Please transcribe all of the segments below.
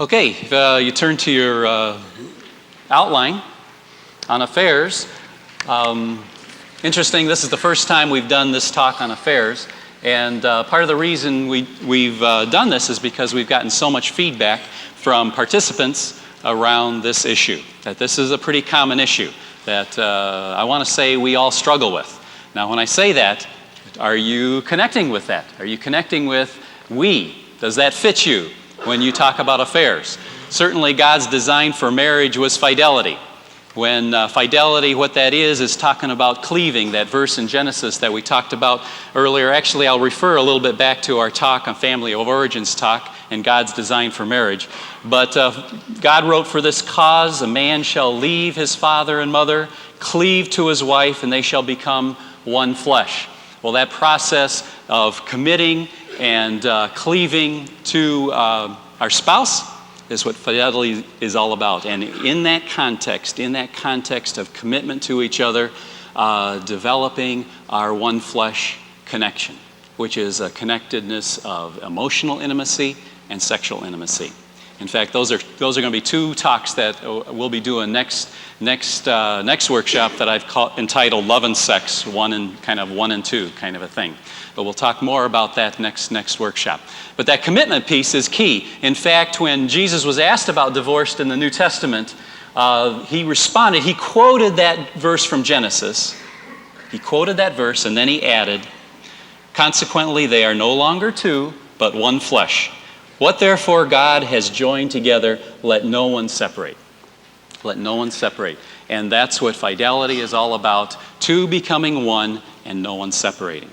Okay, if you turn to your outline on affairs. Interesting, this is the first time we've done this talk on affairs. And part of the reason we've done this is because we've gotten so much feedback from participants around this issue, that this is a pretty common issue that I want to say we all struggle with. Now, when I say that, are you connecting with that? Are you connecting with we? Does that fit you when you talk about affairs? Certainly, God's design for marriage was fidelity. When fidelity, what that is talking about cleaving, that verse in Genesis that we talked about earlier. Actually, I'll refer a little bit back to our talk on family of origins talk and God's design for marriage. But God wrote, "For this cause a man shall leave his father and mother, cleave to his wife, and they shall become one flesh." Well, that process of committing and cleaving to our spouse is what fidelity is all about. And in that context of commitment to each other, developing our one flesh connection, which is a connectedness of emotional intimacy and sexual intimacy. In fact, those are going to be two talks that we'll be doing next workshop that I've entitled "Love and Sex," 1 and 2 kind of a thing. But we'll talk more about that next workshop. But that commitment piece is key. In fact, when Jesus was asked about divorce in the New Testament, he responded. He quoted that verse from Genesis. He quoted that verse, and then he added, "Consequently, they are no longer two, but one flesh. What therefore God has joined together, let no one separate." Let no one separate. And that's what fidelity is all about, two becoming one and no one separating.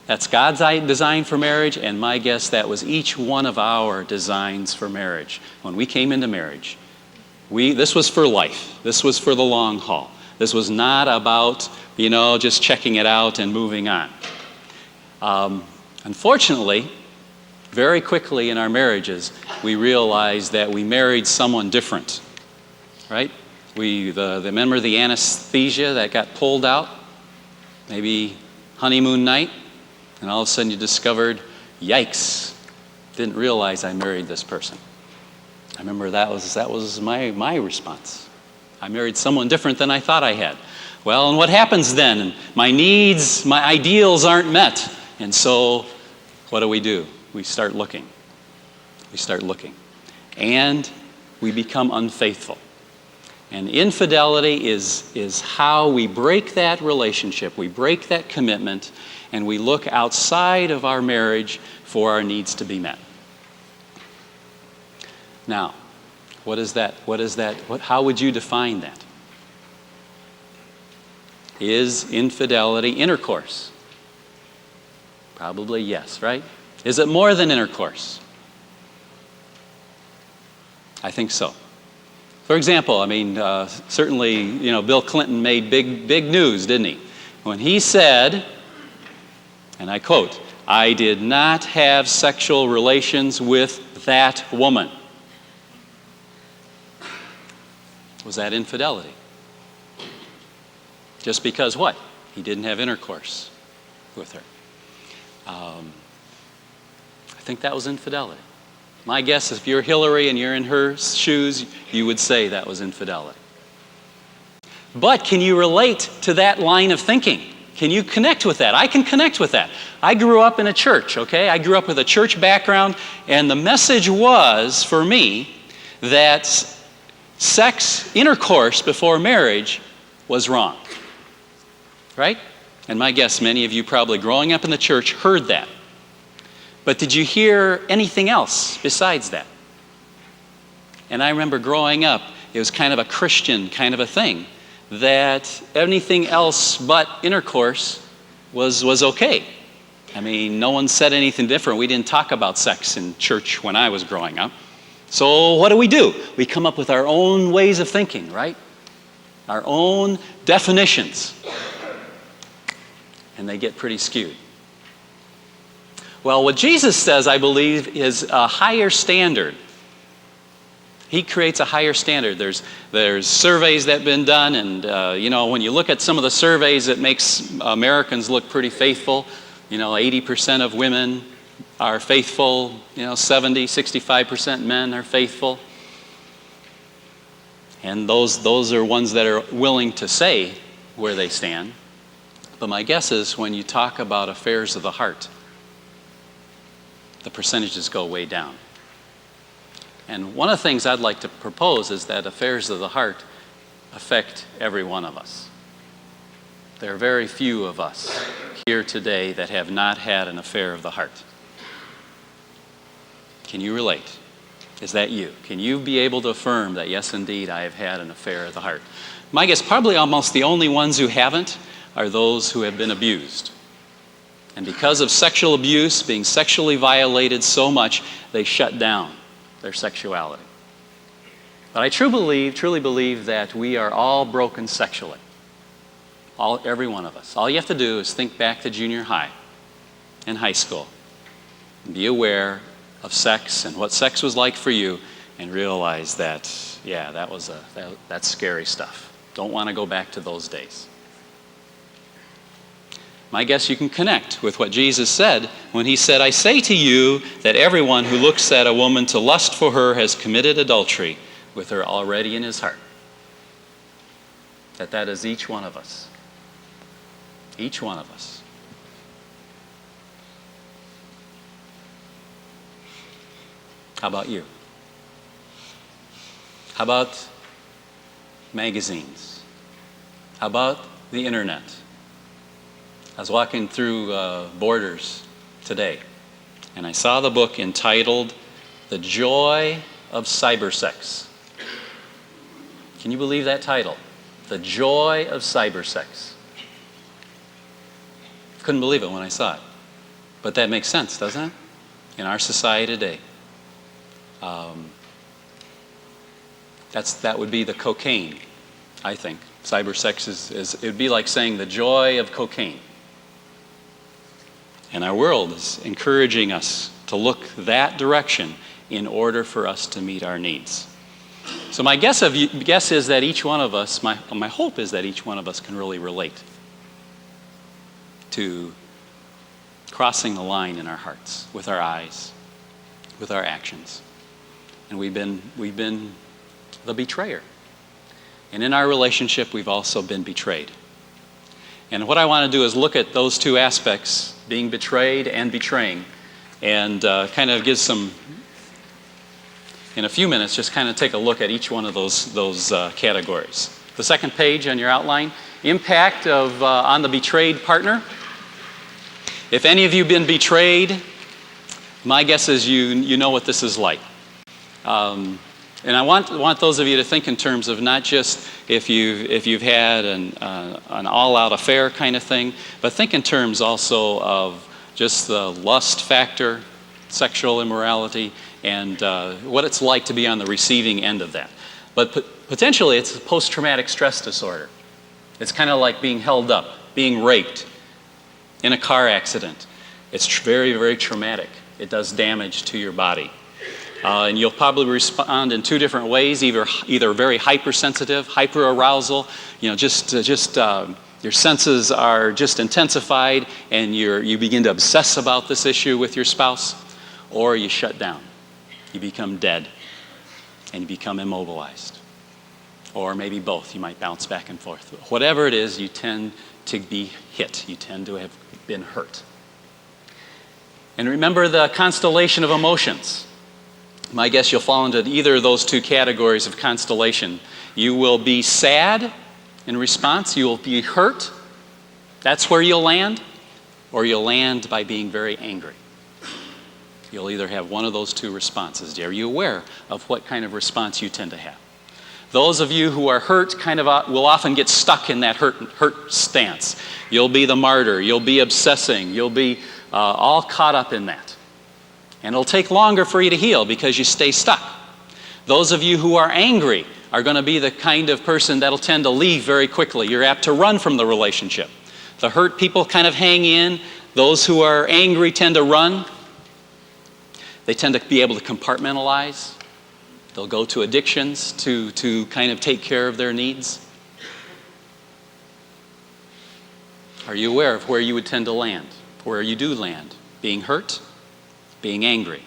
That's God's design for marriage, and my guess that was each one of our designs for marriage. When we came into marriage, this was for life. This was for the long haul. This was not about, just checking it out and moving on. Unfortunately, very quickly in our marriages, we realized that we married someone different, right? Remember the anesthesia that got pulled out? Maybe honeymoon night? And all of a sudden you discovered, yikes, didn't realize I married this person. I remember that was my response. I married someone different than I thought I had. Well, and what happens then? My needs, my ideals aren't met. And so what do? We start looking. And we become unfaithful. And infidelity is how we break that relationship, we break that commitment, and we look outside of our marriage for our needs to be met. Now, what is that? How would you define that? Is infidelity intercourse? Probably yes, right? Is it more than intercourse? I think so. For example, certainly, Bill Clinton made big news, didn't he? When he said, and I quote, "I did not have sexual relations with that woman." Was that infidelity? Just because what? He didn't have intercourse with her. I think that was infidelity. My guess is if you're Hillary and you're in her shoes, you would say that was infidelity. But can you relate to that line of thinking? Can you connect with that? I can connect with that. I grew up in a church, okay? I grew up with a church background, and the message was, for me, that sex, intercourse before marriage was wrong. Right? And my guess, many of you probably growing up in the church heard that. But did you hear anything else besides that? And I remember growing up, it was kind of a Christian kind of a thing, that anything else but intercourse was okay. No one said anything different. We didn't talk about sex in church when I was growing up. So what do? We come up with our own ways of thinking, right? Our own definitions. And they get pretty skewed. Well, what Jesus says, I believe, is a higher standard. He creates a higher standard. There's surveys that have been done, and when you look at some of the surveys, it makes Americans look pretty faithful. 80% of women are faithful, 70, 65% men are faithful. And those are ones that are willing to say where they stand. But my guess is when you talk about affairs of the heart, the percentages go way down. And one of the things I'd like to propose is that affairs of the heart affect every one of us. There are very few of us here today that have not had an affair of the heart. Can you relate? Is that you? Can you be able to affirm that, yes, indeed, I have had an affair of the heart? My guess, probably almost the only ones who haven't are those who have been abused. And because of sexual abuse, being sexually violated so much, they shut down their sexuality. But I truly believe that we are all broken sexually. Every one of us. All you have to do is think back to junior high and high school and be aware of sex and what sex was like for you and realize that, yeah, that's scary stuff. Don't want to go back to those days. My guess you can connect with what Jesus said when he said, I say to you that everyone who looks at a woman to lust for her has committed adultery with her already in his heart. That is each one of us. Each one of us. How about you? How about magazines? How about the internet? I was walking through Borders today, and I saw the book entitled The Joy of Cybersex. Can you believe that title? The Joy of Cybersex. Couldn't believe it when I saw it. But that makes sense, doesn't it? In our society today. That would be the cocaine, I think. Cybersex it would be like saying the joy of cocaine. And our world is encouraging us to look that direction in order for us to meet our needs. So my guess is that each one of us, my hope is that each one of us can really relate to crossing the line in our hearts, with our eyes, with our actions. And we've been the betrayer. And in our relationship, we've also been betrayed. And what I want to do is look at those two aspects, being betrayed and betraying, and kind of give some, in a few minutes, just kind of take a look at each one of those categories. The second page on your outline, impact on the betrayed partner. If any of you have been betrayed, my guess is you know what this is like. And I want those of you to think in terms of not just if you've had an all-out affair kind of thing, but think in terms also of just the lust factor, sexual immorality, and what it's like to be on the receiving end of that. But potentially it's a post-traumatic stress disorder. It's kind of like being held up, being raped in a car accident. It's very, very traumatic. It does damage to your body. And you'll probably respond in two different ways, either very hypersensitive, hyperarousal, your senses are just intensified and you begin to obsess about this issue with your spouse, or you shut down. You become dead and you become immobilized. Or maybe both. You might bounce back and forth. Whatever it is, you tend to be hit. You tend to have been hurt. And remember the constellation of emotions. My guess you'll fall into either of those two categories of constellation. You will be sad in response. You will be hurt. That's where you'll land. Or you'll land by being very angry. You'll either have one of those two responses. Are you aware of what kind of response you tend to have? Those of you who are hurt will often get stuck in that hurt stance. You'll be the martyr. You'll be obsessing. You'll be all caught up in that. And it'll take longer for you to heal because you stay stuck. Those of you who are angry are going to be the kind of person that'll tend to leave very quickly. You're apt to run from the relationship. The hurt people kind of hang in. Those who are angry tend to run. They tend to be able to compartmentalize. They'll go to addictions to kind of take care of their needs. Are you aware of where you would tend to land? Where you do land? Being hurt being angry.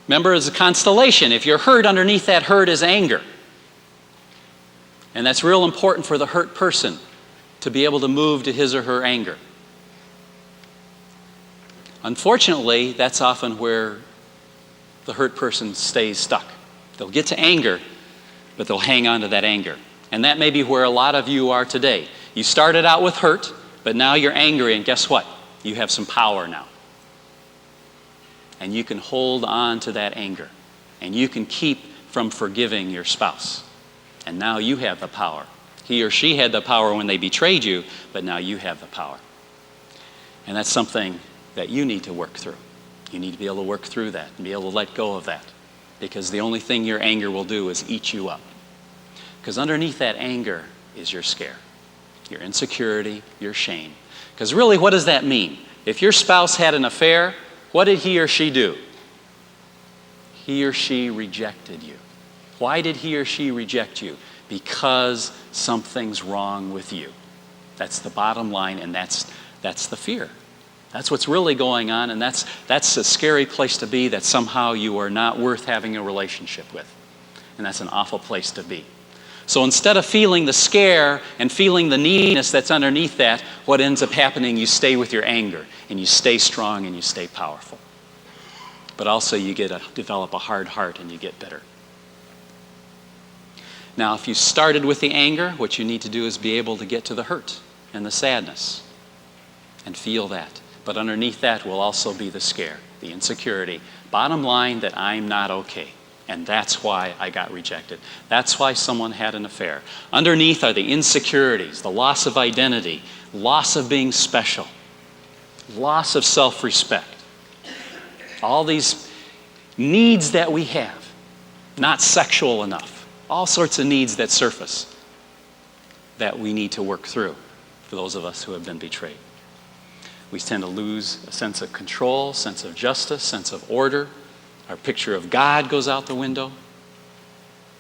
Remember, it's a constellation. If you're hurt, underneath that hurt is anger. And that's real important for the hurt person to be able to move to his or her anger. Unfortunately, that's often where the hurt person stays stuck. They'll get to anger, but they'll hang on to that anger. And that may be where a lot of you are today. You started out with hurt, but now you're angry, and guess what? You have some power now. And you can hold on to that anger. And you can keep from forgiving your spouse. And now you have the power. He or she had the power when they betrayed you, but now you have the power. And that's something that you need to work through. You need to be able to work through that and be able to let go of that. Because the only thing your anger will do is eat you up. Because underneath that anger is your scare, your insecurity, your shame. Because really, what does that mean? If your spouse had an affair, what did he or she do? He or she rejected you. Why did he or she reject you? Because something's wrong with you. That's the bottom line, and that's the fear. That's what's really going on, and that's a scary place to be, that somehow you are not worth having a relationship with. And that's an awful place to be. So instead of feeling the scare and feeling the neediness that's underneath that, what ends up happening, you stay with your anger, and you stay strong, and you stay powerful. But also you develop a hard heart, and you get bitter. Now, if you started with the anger, what you need to do is be able to get to the hurt and the sadness and feel that. But underneath that will also be the scare, the insecurity. Bottom line, that I'm not okay. And that's why I got rejected. That's why someone had an affair. Underneath are the insecurities, the loss of identity, loss of being special, loss of self-respect. All these needs that we have, not sexual enough. All sorts of needs that surface that we need to work through for those of us who have been betrayed. We tend to lose a sense of control, sense of justice, sense of order. Our picture of God goes out the window.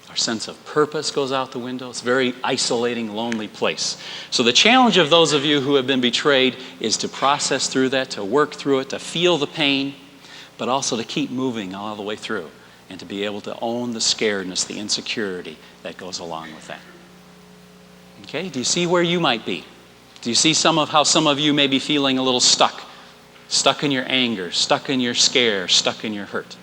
Our sense of purpose goes out the window. It's a very isolating, lonely place. So the challenge of those of you who have been betrayed is to process through that, to work through it, to feel the pain, but also to keep moving all the way through. And to be able to own the scaredness, the insecurity that goes along with that. Okay? Do you see where you might be? Do you see how some of you may be feeling a little stuck? Stuck in your anger, stuck in your scare, stuck in your hurt.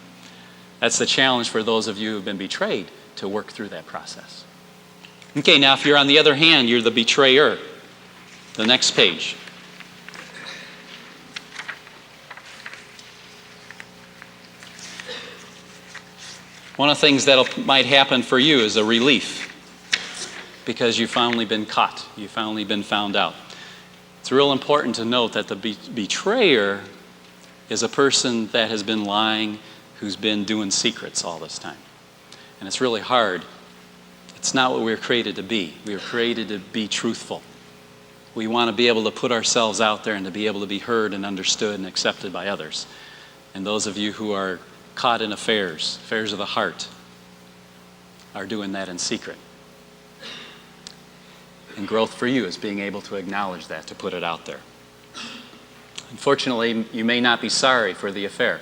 That's the challenge for those of you who have been betrayed, to work through that process. Okay, now if you're on the other hand, you're the betrayer. The next page. One of the things that might happen for you is a relief, because you've finally been caught. You've finally been found out. It's real important to note that the betrayer is a person that has been lying, who's been doing secrets all this time. And it's really hard. It's not what we were created to be. We were created to be truthful. We want to be able to put ourselves out there and to be able to be heard and understood and accepted by others. And those of you who are caught in affairs of the heart, are doing that in secret. And growth for you is being able to acknowledge that, to put it out there. Unfortunately, you may not be sorry for the affair.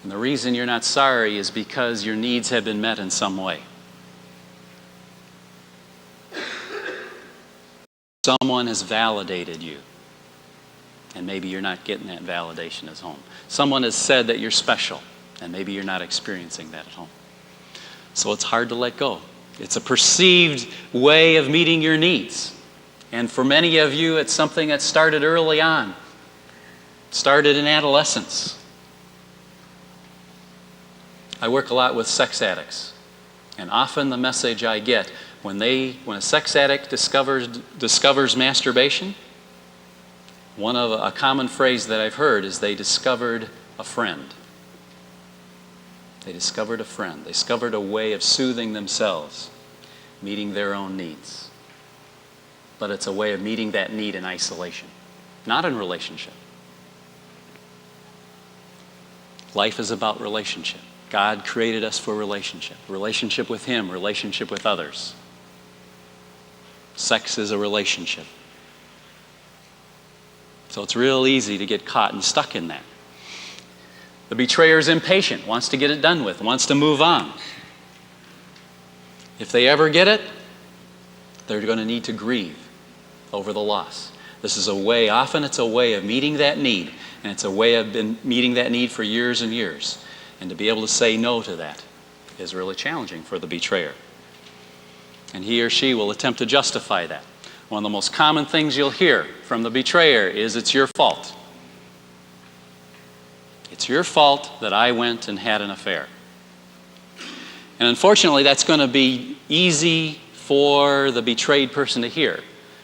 And the reason you're not sorry is because your needs have been met in some way. Someone has validated you. And maybe you're not getting that validation at home. Someone has said that you're special, and maybe you're not experiencing that at home. So it's hard to let go. It's a perceived way of meeting your needs. And for many of you, it's something that started early on. Started in adolescence. I work a lot with sex addicts. And often the message I get, when a sex addict discovers masturbation, a common phrase that I've heard is they discovered a friend. They discovered a friend. They discovered a way of soothing themselves, meeting their own needs. But it's a way of meeting that need in isolation, not in relationship. Life is about relationship. God created us for relationship. Relationship with Him, relationship with others. Sex is a relationship. So it's real easy to get caught and stuck in that. The betrayer is impatient, wants to get it done with, wants to move on. If they ever get it, they're going to need to grieve over the loss. This is a way, often it's a way of meeting that need, and it's a way of been meeting that need for years and years. And to be able to say no to that is really challenging for the betrayer. And he or she will attempt to justify that. One of the most common things you'll hear from the betrayer is, it's your fault. It's your fault that I went and had an affair. And unfortunately, that's going to be easy for the betrayed person to hear,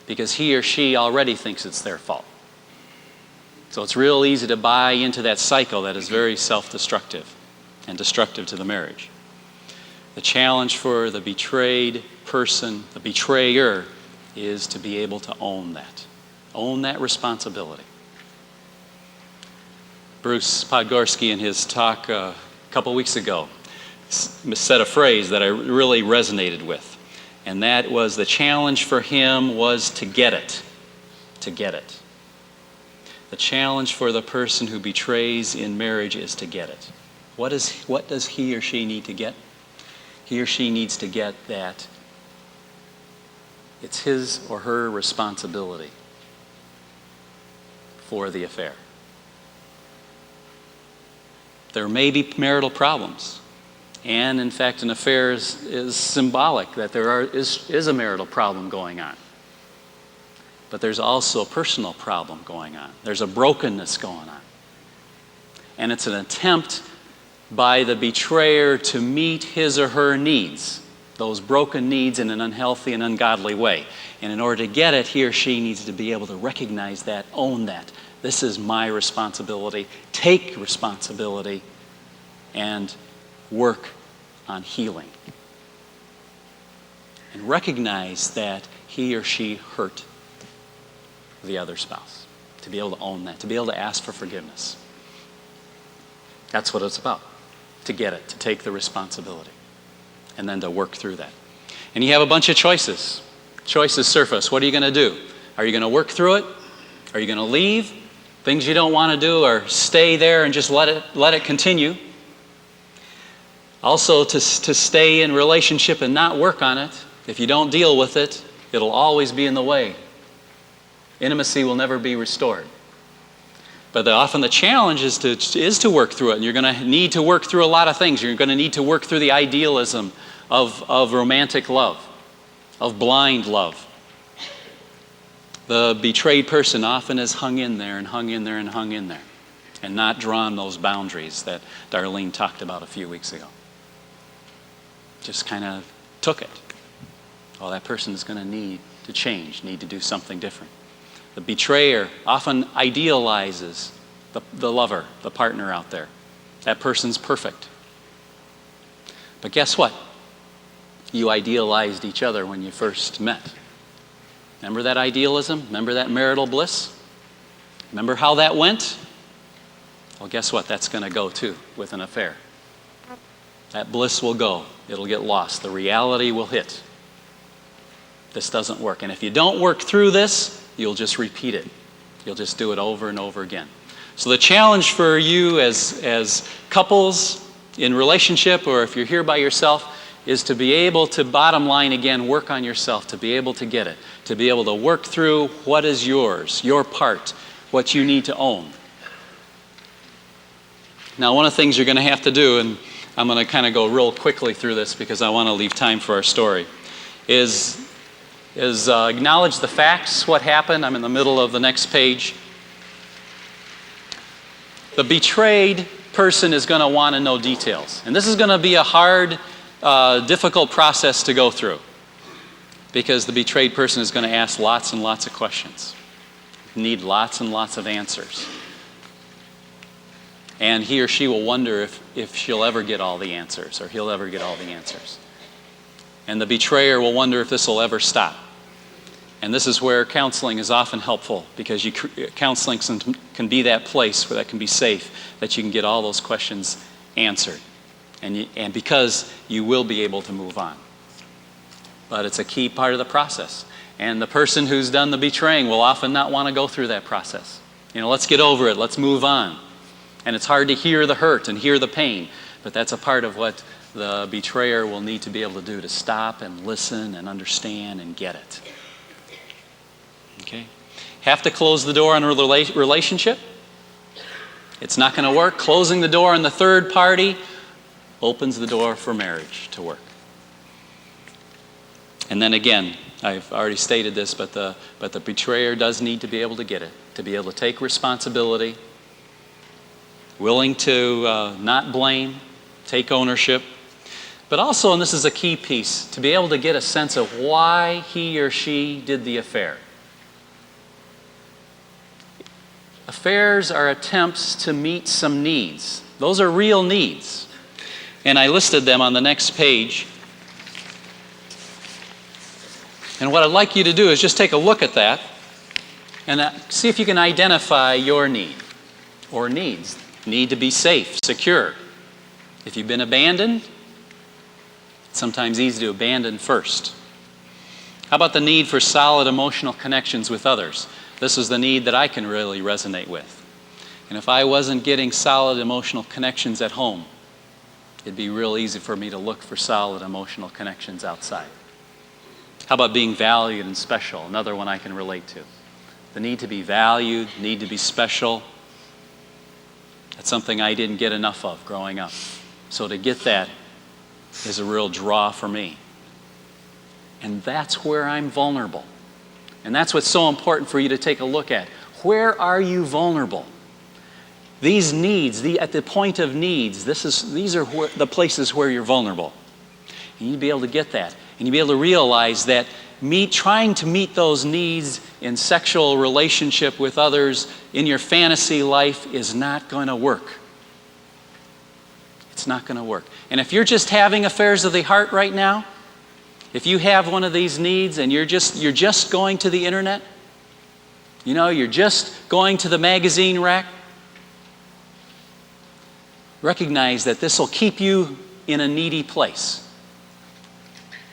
because he or she already thinks it's their fault. So it's real easy to buy into that cycle that is very self-destructive and destructive to the marriage. The challenge for the betrayed person, the betrayer, is to be able to own that responsibility. Bruce Podgorski, in his talk a couple weeks ago, said a phrase that I really resonated with, and that was, the challenge for him was to get it. To get it. The challenge for the person who betrays in marriage is to get it. What does he or she need to get? He or she needs to get that it's his or her responsibility for the affair. There may be marital problems. And in fact, an affair is symbolic that there is a marital problem going on. But there's also a personal problem going on. There's a brokenness going on. And it's an attempt by the betrayer to meet his or her needs, those broken needs, in an unhealthy and ungodly way. And in order to get it, he or she needs to be able to recognize that, own that. This is my responsibility. Take responsibility and work on healing. And recognize that he or she hurt the other spouse. To be able to own that, to be able to ask for forgiveness. That's what it's about. To get it, to take the responsibility, and then to work through that. And you have a bunch of choices. Choices surface. What are you going to do? Are you going to work through it? Are you going to leave? Things you don't want to do, or stay there and just let it continue. Also, to stay in relationship and not work on it. If you don't deal with it, it'll always be in the way. Intimacy will never be restored. But often the challenge is to work through it. And you're going to need to work through a lot of things. You're going to need to work through the idealism of romantic love, of blind love. The betrayed person often has hung in there and hung in there and hung in there, and not drawn those boundaries that Darlene talked about a few weeks ago. Just kind of took it. Oh, that person is going to need to change, need to do something different. The betrayer often idealizes the lover, the partner out there. That person's perfect. But guess what? You idealized each other when you first met. Remember that idealism? Remember that marital bliss? Remember how that went? Well, guess what? That's going to go too with an affair. That bliss will go. It'll get lost. The reality will hit. This doesn't work. And if you don't work through this, you'll just repeat it. You'll just do it over and over again. So the challenge for you as couples in relationship, or if you're here by yourself, is to be able to, bottom line again, work on yourself, to be able to get it, to be able to work through what is yours, your part, what you need to own. Now, one of the things you're going to have to do, and I'm going to kind of go real quickly through this because I want to leave time for our story, is acknowledge the facts, what happened. I'm in the middle of the next page. The betrayed person is going to want to know details. And this is going to be a hard, difficult process to go through, because the betrayed person is going to ask lots and lots of questions, need lots and lots of answers. And he or she will wonder if she'll ever get all the answers, or he'll ever get all the answers. And the betrayer will wonder if this will ever stop. And this is where counseling is often helpful, because counseling can be that place where that can be safe, that you can get all those questions answered. And because you will be able to move on. But it's a key part of the process. And the person who's done the betraying will often not want to go through that process. Let's get over it. Let's move on. And it's hard to hear the hurt and hear the pain, but that's a part of what the betrayer will need to be able to do, to stop and listen and understand and get it. Okay? Have to close the door on a relationship? It's not going to work. Closing the door on the third party opens the door for marriage to work. And then again, I've already stated this, but the betrayer does need to be able to get it, to be able to take responsibility, willing to not blame, take ownership, but also, and this is a key piece, to be able to get a sense of why he or she did the affair. Affairs are attempts to meet some needs. Those are real needs. And I listed them on the next page. And what I'd like you to do is just take a look at that and see if you can identify your need or needs. Need to be safe, secure. If you've been abandoned, it's sometimes easy to abandon first. How about the need for solid emotional connections with others? This is the need that I can really resonate with. And if I wasn't getting solid emotional connections at home, it'd be real easy for me to look for solid emotional connections outside. How about being valued and special? Another one I can relate to. The need to be valued, need to be special. That's something I didn't get enough of growing up. So to get that is a real draw for me. And that's where I'm vulnerable. And that's what's so important for you to take a look at. Where are you vulnerable? These needs, at the point of needs, these are the places where you're vulnerable. And you'd be able to get that. And you'd be able to realize that trying to meet those needs in sexual relationship with others in your fantasy life is not going to work. It's not going to work. And if you're just having affairs of the heart right now, if you have one of these needs and you're just going to the internet, you're just going to the magazine rack, recognize that this will keep you in a needy place.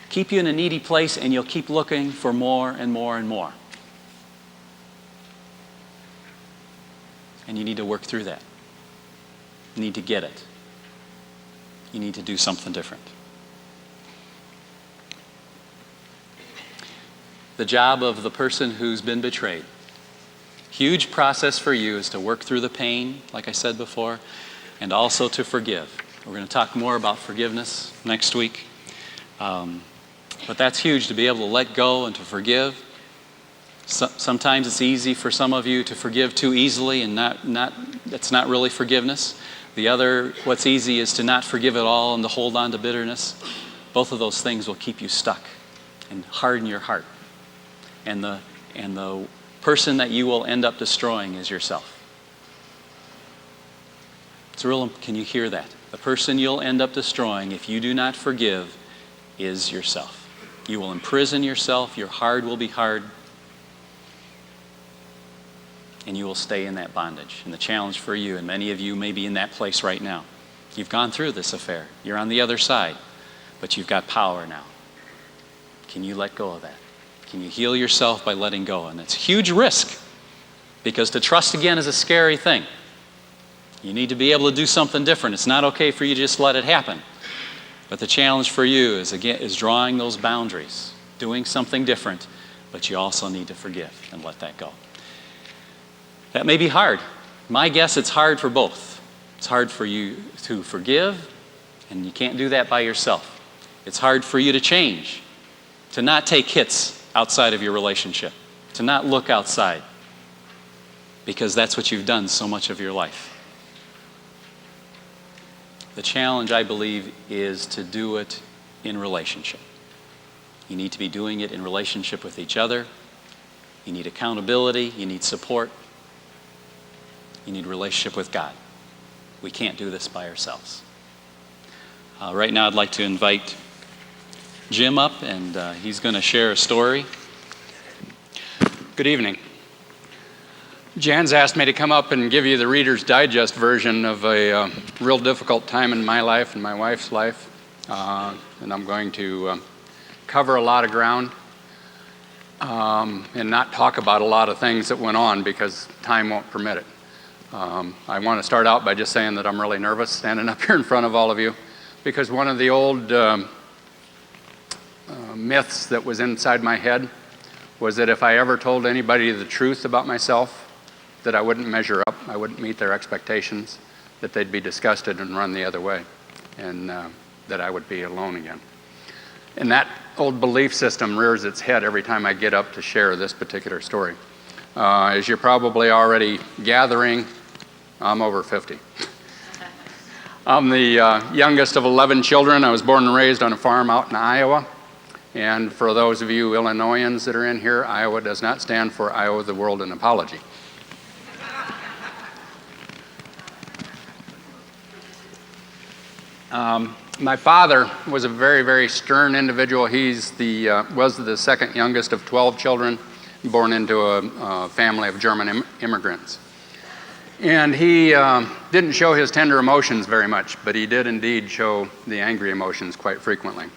Keep you in a needy place, and you'll keep looking for more and more and more. And you need to work through that. You need to get it. You need to do something different. The job of the person who's been betrayed. Huge process for you is to work through the pain, like I said before, and also to forgive. We're going to talk more about forgiveness next week. But that's huge, to be able to let go and to forgive. Sometimes it's easy for some of you to forgive too easily, and that's not really forgiveness. What's easy is to not forgive at all and to hold on to bitterness. Both of those things will keep you stuck and harden your heart. And the person that you will end up destroying is yourself. Can you hear that? The person you'll end up destroying if you do not forgive is yourself. You will imprison yourself, your heart will be hard, and you will stay in that bondage. And the challenge for you, and many of you may be in that place right now. You've gone through this affair. You're on the other side, but you've got power now. Can you let go of that? Can you heal yourself by letting go? And it's a huge risk, because to trust again is a scary thing. You need to be able to do something different. It's not okay for you to just let it happen. But the challenge for you is drawing those boundaries, doing something different, but you also need to forgive and let that go. That may be hard. My guess, it's hard for both. It's hard for you to forgive, and you can't do that by yourself. It's hard for you to change, to not take hits outside of your relationship, to not look outside, because that's what you've done so much of your life. The challenge, I believe, is to do it in relationship. You need to be doing it in relationship with each other. You need accountability. You need support. You need relationship with God. We can't do this by ourselves. Right now, I'd like to invite Jim up, and he's going to share a story. Good evening. Jan's asked me to come up and give you the Reader's Digest version of a real difficult time in my life and my wife's life. And I'm going to cover a lot of ground. and not talk about a lot of things that went on because time won't permit it. I want to start out by just saying that I'm really nervous standing up here in front of all of you, because one of the old myths that was inside my head was that if I ever told anybody the truth about myself, that I wouldn't measure up, I wouldn't meet their expectations, that they'd be disgusted and run the other way, and that I would be alone again. And that old belief system rears its head every time I get up to share this particular story. As you're probably already gathering, I'm over 50. I'm the youngest of 11 children. I was born and raised on a farm out in Iowa. And for those of you Illinoisans that are in here, Iowa does not stand for I owe the world an apology. My father was a very, very stern individual. He's was the second youngest of 12 children, born into a family of German immigrants. And he didn't show his tender emotions very much, but he did indeed show the angry emotions quite frequently.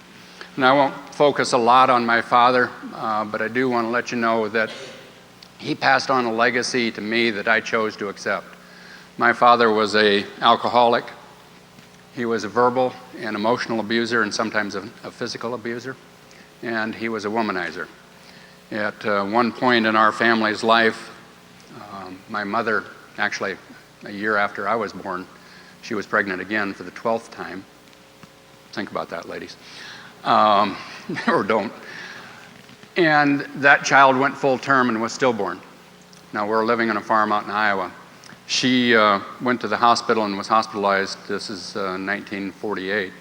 And I won't focus a lot on my father, but I do want to let you know that he passed on a legacy to me that I chose to accept. My father was an alcoholic. He was a verbal and emotional abuser, and sometimes a physical abuser. And he was a womanizer. At one point in our family's life, my mother, actually a year after I was born, she was pregnant again for the 12th time. Think about that, ladies. Or don't. And that child went full term and was stillborn. Now, we're living on a farm out in Iowa. She went to the hospital and was hospitalized. This is 1948,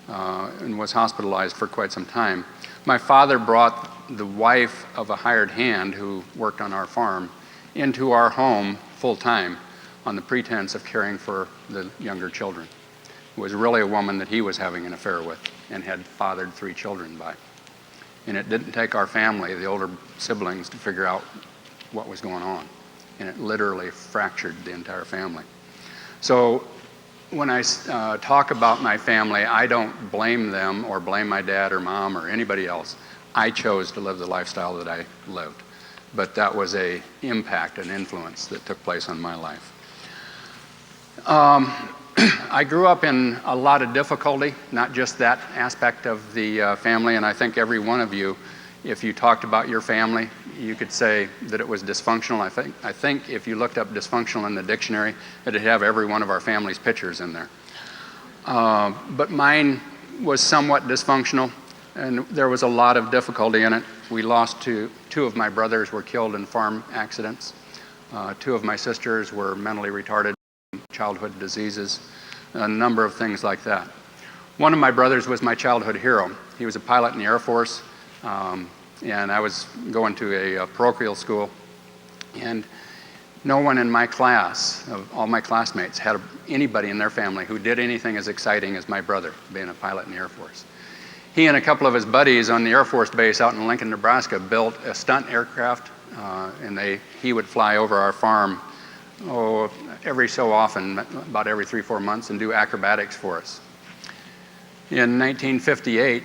and was hospitalized for quite some time. My father brought the wife of a hired hand who worked on our farm into our home full time on the pretense of caring for the younger children. It was really a woman that he was having an affair with and had fathered 3 children by. And it didn't take our family, the older siblings, to figure out what was going on. And it literally fractured the entire family. So when I talk about my family, I don't blame them or blame my dad or mom or anybody else. I chose to live the lifestyle that I lived. But that was an impact, an influence that took place on my life. I grew up in a lot of difficulty, not just that aspect of the family, and I think every one of you, if you talked about your family, you could say that it was dysfunctional. I think if you looked up dysfunctional in the dictionary, it'd have every one of our family's pictures in there. But mine was somewhat dysfunctional, and there was a lot of difficulty in it. We lost two of my brothers were killed in farm accidents. 2 of my sisters were mentally retarded, childhood diseases, a number of things like that. One of my brothers was my childhood hero. He was a pilot in the Air Force. And I was going to a parochial school, and no one in my class, of all my classmates, had anybody in their family who did anything as exciting as my brother, being a pilot in the Air Force. He and a couple of his buddies on the Air Force base out in Lincoln, Nebraska, built a stunt aircraft, and he would fly over our farm every so often, about every 3-4 months, and do acrobatics for us. In 1958,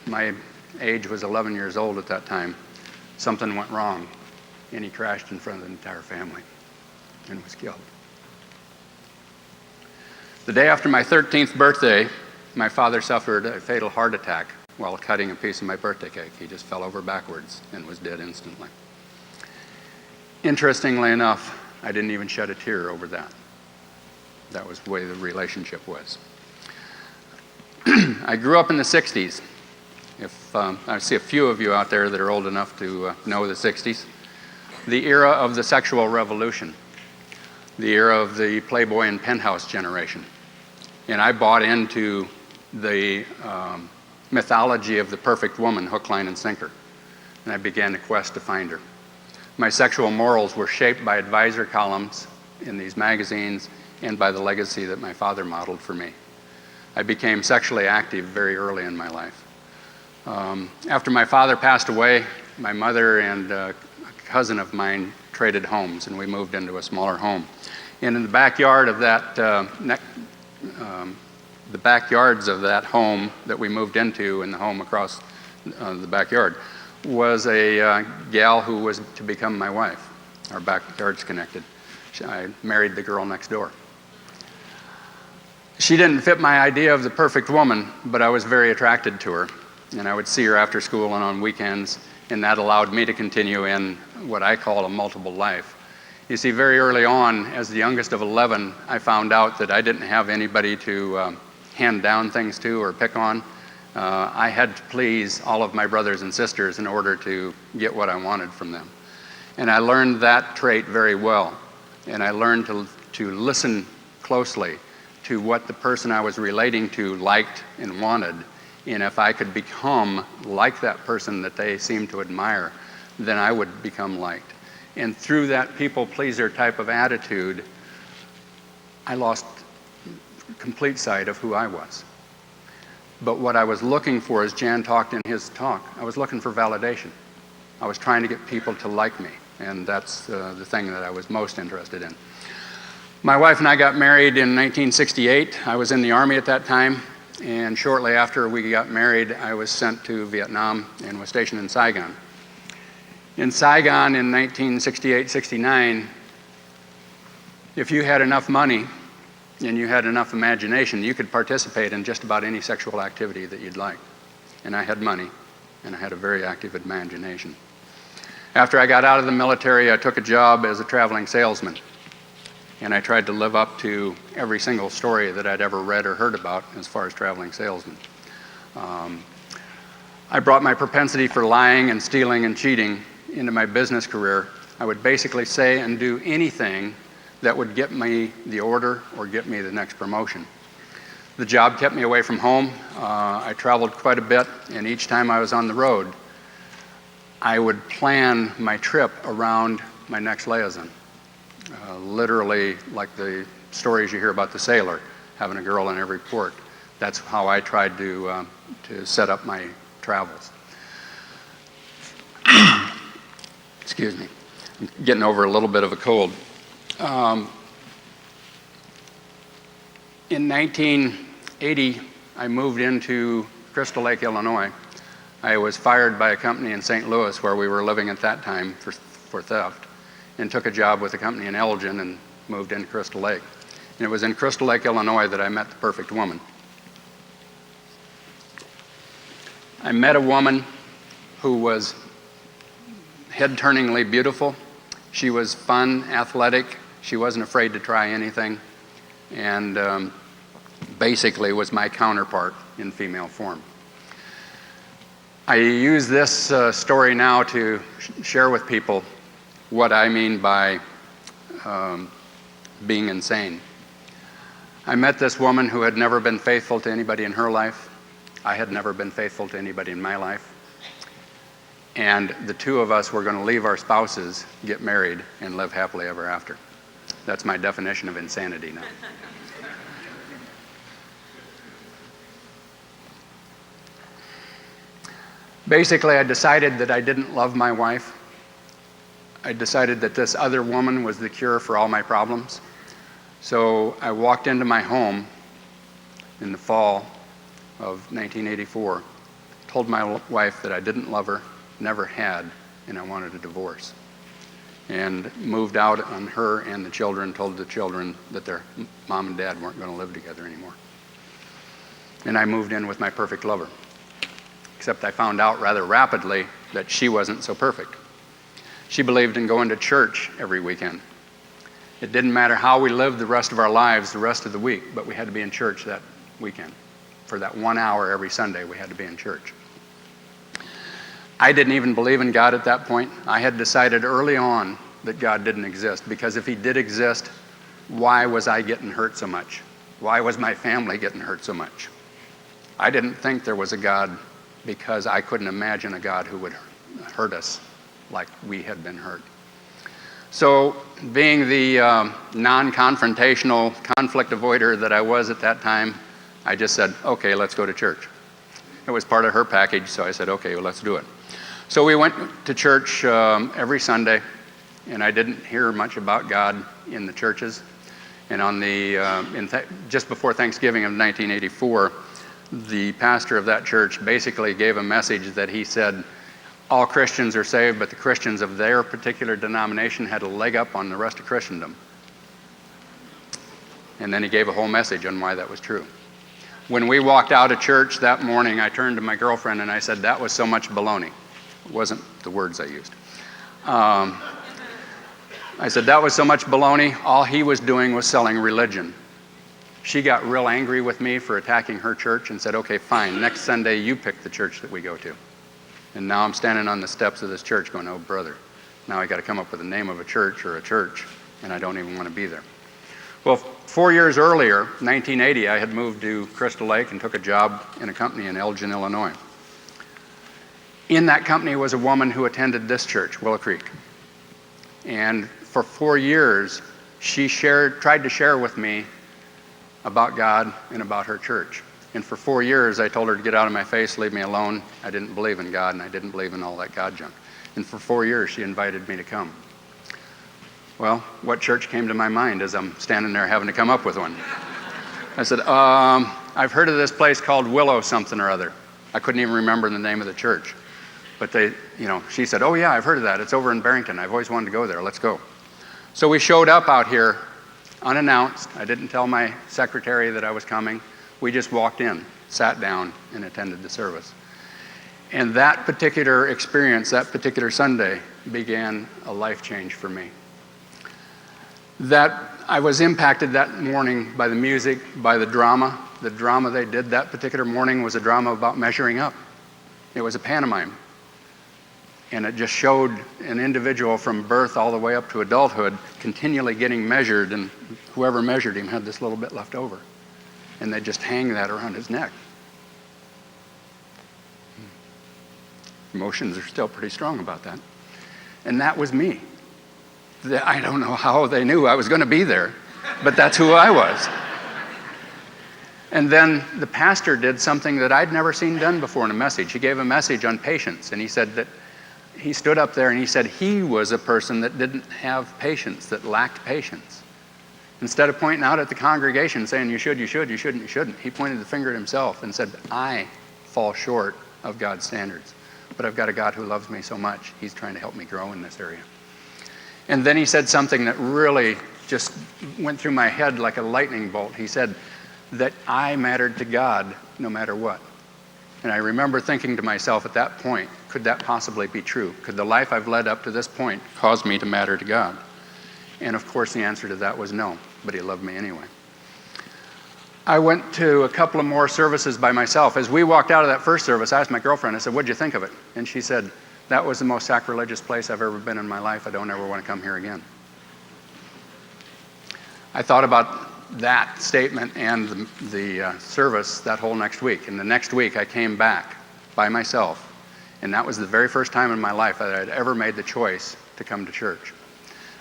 my age was 11 years old at that time. Something went wrong, and he crashed in front of the entire family and was killed. The day after my 13th birthday, my father suffered a fatal heart attack while cutting a piece of my birthday cake. He just fell over backwards and was dead instantly. Interestingly enough, I didn't even shed a tear over that. That was the way the relationship was. I grew up in the 60s. I see a few of you out there that are old enough to know the 60s. The era of the sexual revolution. The era of the Playboy and Penthouse generation. And I bought into the mythology of the perfect woman, hook, line, and sinker. And I began a quest to find her. My sexual morals were shaped by advisor columns in these magazines and by the legacy that my father modeled for me. I became sexually active very early in my life. After my father passed away, my mother and a cousin of mine traded homes, and we moved into a smaller home. And in the backyard of that, the backyards of that home that we moved into, and the home across the backyard, was a gal who was to become my wife. Our backyards connected. I married the girl next door. She didn't fit my idea of the perfect woman, but I was very attracted to her. And I would see her after school and on weekends, and that allowed me to continue in what I call a multiple life. You see, very early on, as the youngest of 11, I found out that I didn't have anybody to hand down things to or pick on. I had to please all of my brothers and sisters in order to get what I wanted from them. And I learned that trait very well. And I learned to listen closely to what the person I was relating to liked and wanted. And if I could become like that person that they seemed to admire, then I would become liked. And through that people pleaser type of attitude, I lost complete sight of who I was. But what I was looking for, as Jan talked in his talk, I was looking for validation. I was trying to get people to like me, and that's the thing that I was most interested in. My wife and I got married in 1968. I was in the Army at that time, and shortly after we got married, I was sent to Vietnam and was stationed in Saigon. In Saigon in 1968-69, if you had enough money and you had enough imagination, you could participate in just about any sexual activity that you'd like. And I had money, and I had a very active imagination. After I got out of the military, I took a job as a traveling salesman. And I tried to live up to every single story that I'd ever read or heard about as far as traveling salesman. I brought my propensity for lying and stealing and cheating into my business career. I would basically say and do anything that would get me the order or get me the next promotion. The job kept me away from home. I traveled quite a bit, and each time I was on the road, I would plan my trip around my next liaison. Literally like the stories you hear about the sailor, having a girl in every port. That's how I tried to set up my travels. Excuse me, I'm getting over a little bit of a cold. In 1980, I moved into Crystal Lake, Illinois. I was fired by a company in St. Louis where we were living at that time for theft, and took a job with a company in Elgin and moved into Crystal Lake. And it was in Crystal Lake, Illinois that I met the perfect woman. I met a woman who was head-turningly beautiful. She was fun, athletic. She wasn't afraid to try anything, and basically was my counterpart in female form. I use this story now to share with people what I mean by being insane. I met this woman who had never been faithful to anybody in her life. I had never been faithful to anybody in my life. And the two of us were going to leave our spouses, get married, and live happily ever after. That's my definition of insanity now. Basically, I decided that I didn't love my wife. I decided that this other woman was the cure for all my problems. So I walked into my home in the fall of 1984, told my wife that I didn't love her, never had, and I wanted a divorce. And moved out on her and the children, told the children that their mom and dad weren't going to live together anymore. And I moved in with my perfect lover. Except I found out rather rapidly that she wasn't so perfect. She believed in going to church every weekend. It didn't matter how we lived the rest of our lives the rest of the week, but we had to be in church that weekend. For that 1 hour every Sunday, we had to be in church. I didn't even believe in God at that point. I had decided early on that God didn't exist, because if he did exist, why was I getting hurt so much? Why was my family getting hurt so much? I didn't think there was a God because I couldn't imagine a God who would hurt us like we had been hurt. So, being the non-confrontational conflict avoider that I was at that time, I just said, okay, let's go to church. It was part of her package, so I said, okay, well, let's do it. So we went to church every Sunday, and I didn't hear much about God in the churches. And on the just before Thanksgiving of 1984, the pastor of that church basically gave a message that he said, all Christians are saved, but the Christians of their particular denomination had a leg up on the rest of Christendom. And then he gave a whole message on why that was true. When we walked out of church that morning, I turned to my girlfriend and I said, "That was so much baloney." It wasn't the words I used. I said, "That was so much baloney. All he was doing was selling religion." She got real angry with me for attacking her church and said, "Okay, fine. Next Sunday, you pick the church that we go to." And now I'm standing on the steps of this church going, "Oh, brother, now I got to come up with a name of a church, and I don't even want to be there." Well, 4 years earlier, 1980, I had moved to Crystal Lake and took a job in a company in Elgin, Illinois. In that company was a woman who attended this church, Willow Creek. And for 4 years, she tried to share with me about God and about her church. And for 4 years, I told her to get out of my face, leave me alone. I didn't believe in God, and I didn't believe in all that God junk. And for 4 years, she invited me to come. Well, what church came to my mind as I'm standing there having to come up with one? I said, I've heard of this place called Willow something or other. I couldn't even remember the name of the church. But she said, "Oh yeah, I've heard of that. It's over in Barrington. I've always wanted to go there. Let's go." So we showed up out here unannounced. I didn't tell my secretary that I was coming. We just walked in, sat down, and attended the service. And that particular experience, that particular Sunday, began a life change for me. That I was impacted that morning by the music, by the drama. The drama they did that particular morning was a drama about measuring up. It was a pantomime. And it just showed an individual from birth all the way up to adulthood continually getting measured, and whoever measured him had this little bit left over. And they just hang that around his neck. Emotions are still pretty strong about that. And that was me. I don't know how they knew I was going to be there, but that's who I was. And then the pastor did something that I'd never seen done before in a message. He gave a message on patience, and he said that he stood up there and he said he was a person that didn't have patience, that lacked patience. Instead of pointing out at the congregation saying, you should, you shouldn't, he pointed the finger at himself and said, "I fall short of God's standards, but I've got a God who loves me so much, he's trying to help me grow in this area." And then he said something that really just went through my head like a lightning bolt. He said that I mattered to God no matter what. And I remember thinking to myself at that point, could that possibly be true? Could the life I've led up to this point cause me to matter to God? And of course the answer to that was no, but he loved me anyway. I went to a couple of more services by myself. As we walked out of that first service, I asked my girlfriend, I said, "What'd you think of it?" And she said, "That was the most sacrilegious place I've ever been in my life. I don't ever want to come here again." I thought about that statement and the service that whole next week. And the next week I came back by myself. And that was the very first time in my life that I'd ever made the choice to come to church.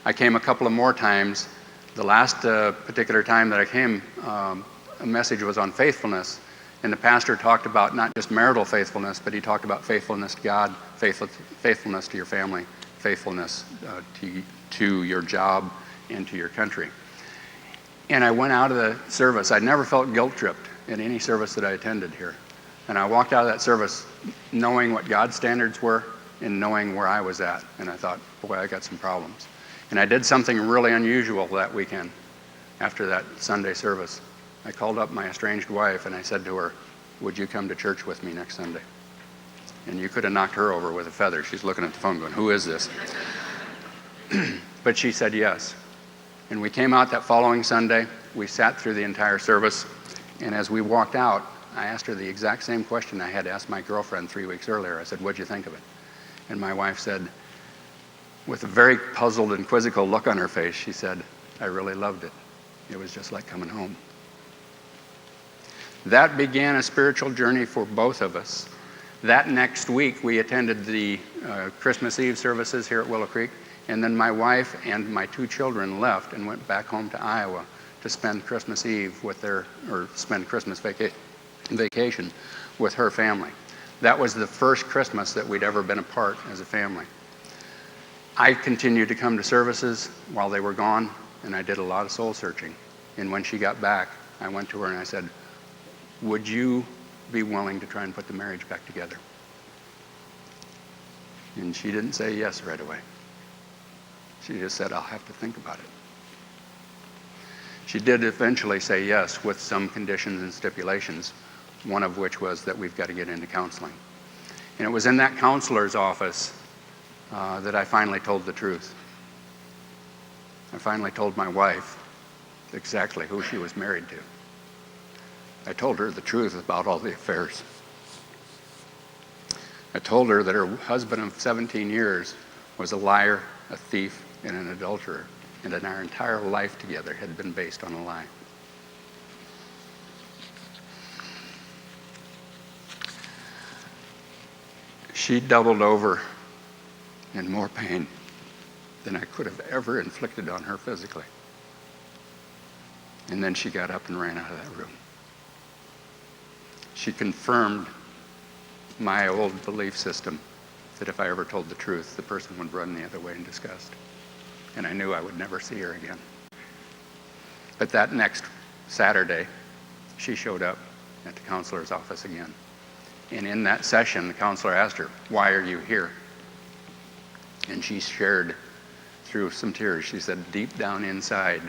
I came a couple of more times. The last particular time that I came, a message was on faithfulness. And the pastor talked about not just marital faithfulness, but he talked about faithfulness to God, faithfulness to your family, faithfulness to your job and to your country. And I went out of the service. I'd never felt guilt-tripped in any service that I attended here. And I walked out of that service knowing what God's standards were and knowing where I was at. And I thought, boy, I got some problems. And I did something really unusual that weekend after that Sunday service. I called up my estranged wife and I said to her, "Would you come to church with me next Sunday?" And you could have knocked her over with a feather. She's looking at the phone going, "Who is this?" But she said yes. And we came out that following Sunday. We sat through the entire service. And as we walked out, I asked her the exact same question I had asked my girlfriend 3 weeks earlier. I said, "What'd you think of it?" And my wife said, with a very puzzled and quizzical look on her face, she said, "I really loved it. It was just like coming home." That began a spiritual journey for both of us. That next week, we attended the Christmas Eve services here at Willow Creek. And then my wife and my 2 children left and went back home to Iowa to spend Christmas Eve spend Christmas vacation with her family. That was the first Christmas that we'd ever been apart as a family. I continued to come to services while they were gone, and I did a lot of soul searching. And when she got back, I went to her and I said, "Would you be willing to try and put the marriage back together?" And she didn't say yes right away. She just said, I'll have to think about it. She did eventually say yes with some conditions and stipulations, one of which was that we've got to get into counseling. And it was in that counselor's office that I finally told the truth. I finally told my wife exactly who she was married to. I told her the truth about all the affairs. I told her that her husband of 17 years was a liar, a thief, and an adulterer, and that our entire life together had been based on a lie. She doubled over in more pain than I could have ever inflicted on her physically. And then she got up and ran out of that room. She confirmed my old belief system that if I ever told the truth, the person would run the other way in disgust. And I knew I would never see her again. But that next Saturday, she showed up at the counselor's office again. And in that session, the counselor asked her, "Why are you here?" And she shared through some tears. She said, "Deep down inside,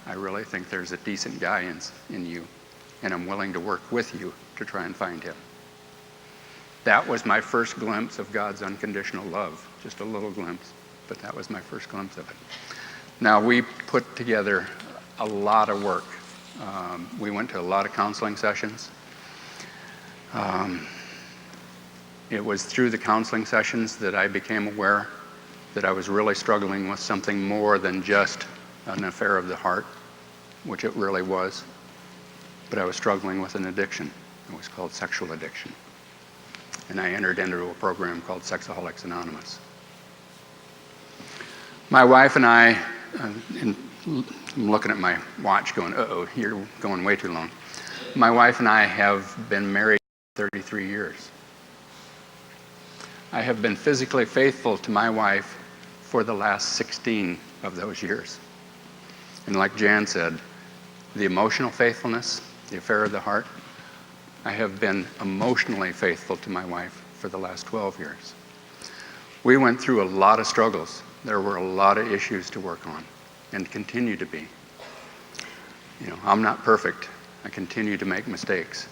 I really think there's a decent guy in you, and I'm willing to work with you to try and find him." That was my first glimpse of God's unconditional love, just a little glimpse, but that was my first glimpse of it. Now, we put together a lot of work. We went to a lot of counseling sessions. It was through the counseling sessions that I became aware that I was really struggling with something more than just an affair of the heart, which it really was, but I was struggling with an addiction. It was called sexual addiction. And I entered into a program called Sexaholics Anonymous. My wife and I, and I'm looking at my watch going, uh-oh, you're going way too long. My wife and I have been married 33 years. I have been physically faithful to my wife for the last 16 of those years. And like Jan said, the emotional faithfulness, the affair of the heart, I have been emotionally faithful to my wife for the last 12 years. We went through a lot of struggles. There were a lot of issues to work on and continue to be. You know, I'm not perfect. I continue to make mistakes.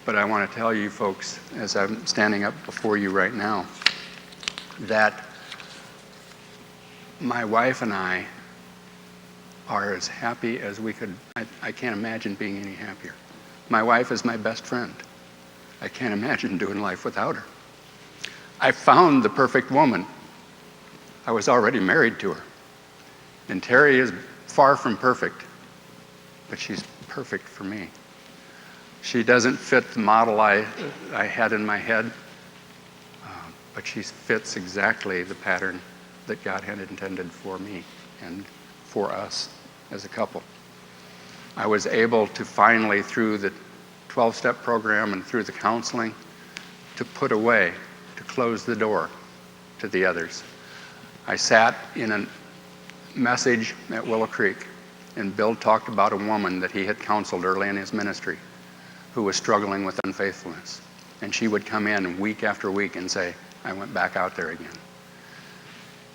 But I want to tell you folks, as I'm standing up before you right now, that my wife and I are as happy as we could. I can't imagine being any happier. My wife is my best friend. I can't imagine doing life without her. I found the perfect woman. I was already married to her. And Terry is far from perfect, but she's perfect for me. She doesn't fit the model I had in my head, but she fits exactly the pattern that God had intended for me and for us as a couple. I was able to finally, through the 12-step program and through the counseling, to put away, to close the door to the others. I sat in a message at Willow Creek, and Bill talked about a woman that he had counseled early in his ministry who was struggling with unfaithfulness. And she would come in week after week and say, "I went back out there again."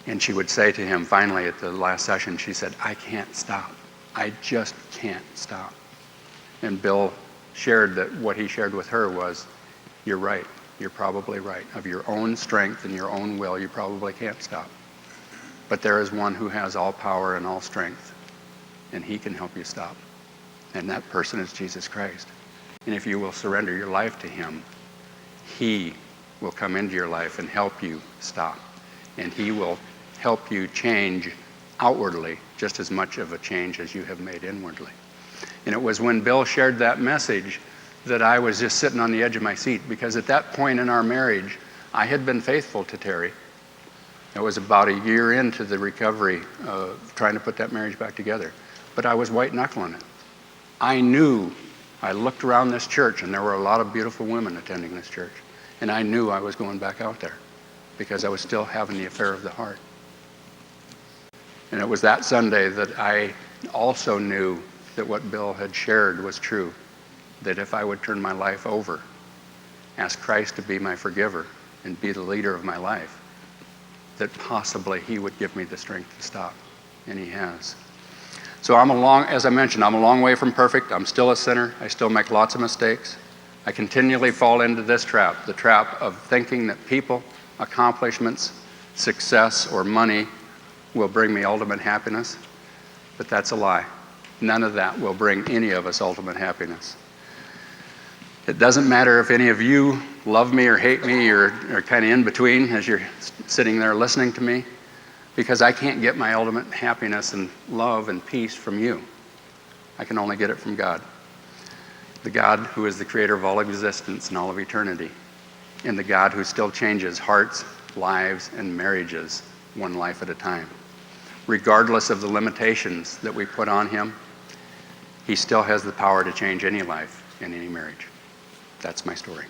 And she would say to him, finally at the last session, she said, "I can't stop. I just can't stop." And Bill shared that what he shared with her was, "You're right. You're probably right. Of your own strength and your own will, you probably can't stop. But there is one who has all power and all strength, and he can help you stop. And that person is Jesus Christ. And if you will surrender your life to him, he will come into your life and help you stop. And he will help you change outwardly just as much of a change as you have made inwardly." And it was when Bill shared that message that I was just sitting on the edge of my seat, because at that point in our marriage, I had been faithful to Terry. It was about a year into the recovery of trying to put that marriage back together. But I was white-knuckling it. I knew, I looked around this church, and there were a lot of beautiful women attending this church. And I knew I was going back out there because I was still having the affair of the heart. And it was that Sunday that I also knew that what Bill had shared was true, that if I would turn my life over, ask Christ to be my forgiver, and be the leader of my life, that possibly he would give me the strength to stop. And he has. So as I mentioned, I'm a long way from perfect. I'm still a sinner. I still make lots of mistakes. I continually fall into this trap, the trap of thinking that people, accomplishments, success, or money will bring me ultimate happiness. But that's a lie. None of that will bring any of us ultimate happiness. It doesn't matter if any of you love me or hate me or are kind of in between as you're sitting there listening to me, because I can't get my ultimate happiness and love and peace from you. I can only get it from God. The God who is the creator of all existence and all of eternity, and the God who still changes hearts, lives, and marriages one life at a time. Regardless of the limitations that we put on him, he still has the power to change any life and any marriage. That's my story.